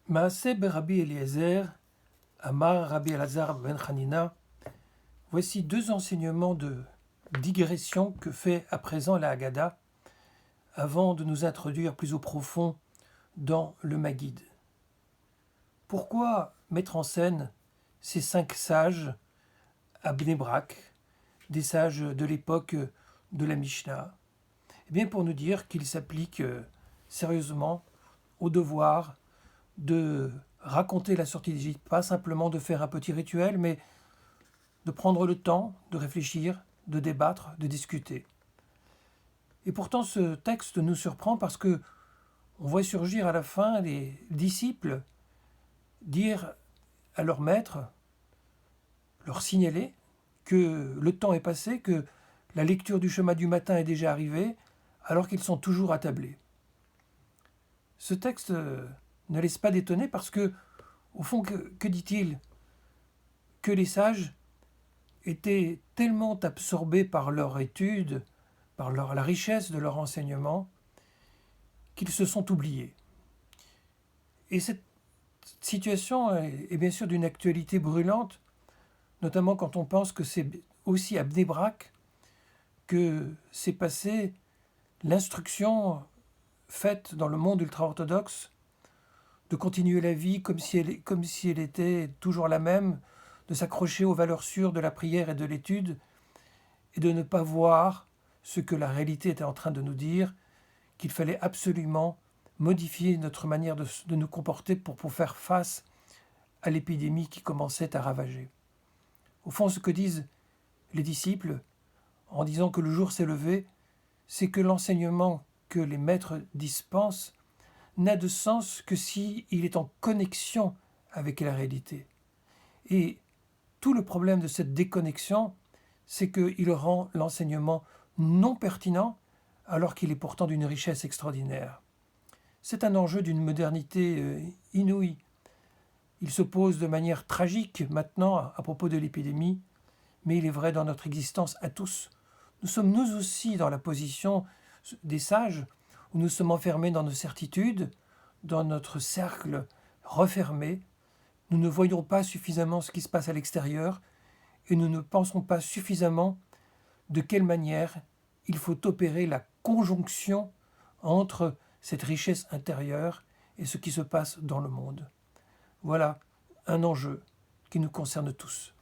Maaseh Rabbi Eliezer, Amar Rabbi Elazar ben Hanina, voici deux enseignements de digression que fait à présent la Haggadah avant de nous introduire plus au profond dans le Maguide. Pourquoi mettre en scène ces 5 sages à Bnei Brak, des sages de l'époque de la Mishnah? Eh bien pour nous dire qu'ils s'appliquent sérieusement au devoir de raconter la sortie d'Égypte, pas simplement de faire un petit rituel, mais de prendre le temps de réfléchir, de débattre, de discuter. Et pourtant ce texte nous surprend parce que on voit surgir à la fin les disciples dire à leur maître, leur signaler que le temps est passé, que la lecture du chemin du matin est déjà arrivée, alors qu'ils sont toujours attablés. Ce texte ne laisse pas d'étonner parce que, au fond, que dit-il? Que les sages étaient tellement absorbés par leur étude, par la richesse de leur enseignement, qu'ils se sont oubliés. Et cette situation est bien sûr d'une actualité brûlante, notamment quand on pense que c'est aussi à Bnei Brak que s'est passée l'instruction faite dans le monde ultra-orthodoxe de continuer la vie comme si elle était toujours la même, de s'accrocher aux valeurs sûres de la prière et de l'étude, et de ne pas voir ce que la réalité était en train de nous dire, qu'il fallait absolument modifier notre manière de nous comporter pour faire face à l'épidémie qui commençait à ravager. Au fond, ce que disent les disciples, en disant que le jour s'est levé, c'est que l'enseignement que les maîtres dispensent n'a de sens que s'il est en connexion avec la réalité. Et tout le problème de cette déconnexion, c'est qu'il rend l'enseignement non pertinent alors qu'il est pourtant d'une richesse extraordinaire. C'est un enjeu d'une modernité inouïe. Il se pose de manière tragique maintenant à propos de l'épidémie, mais il est vrai dans notre existence à tous. Nous sommes nous aussi dans la position des sages, où nous sommes enfermés dans nos certitudes, dans notre cercle refermé. Nous ne voyons pas suffisamment ce qui se passe à l'extérieur et nous ne pensons pas suffisamment de quelle manière il faut opérer la conjonction entre cette richesse intérieure et ce qui se passe dans le monde. Voilà un enjeu qui nous concerne tous.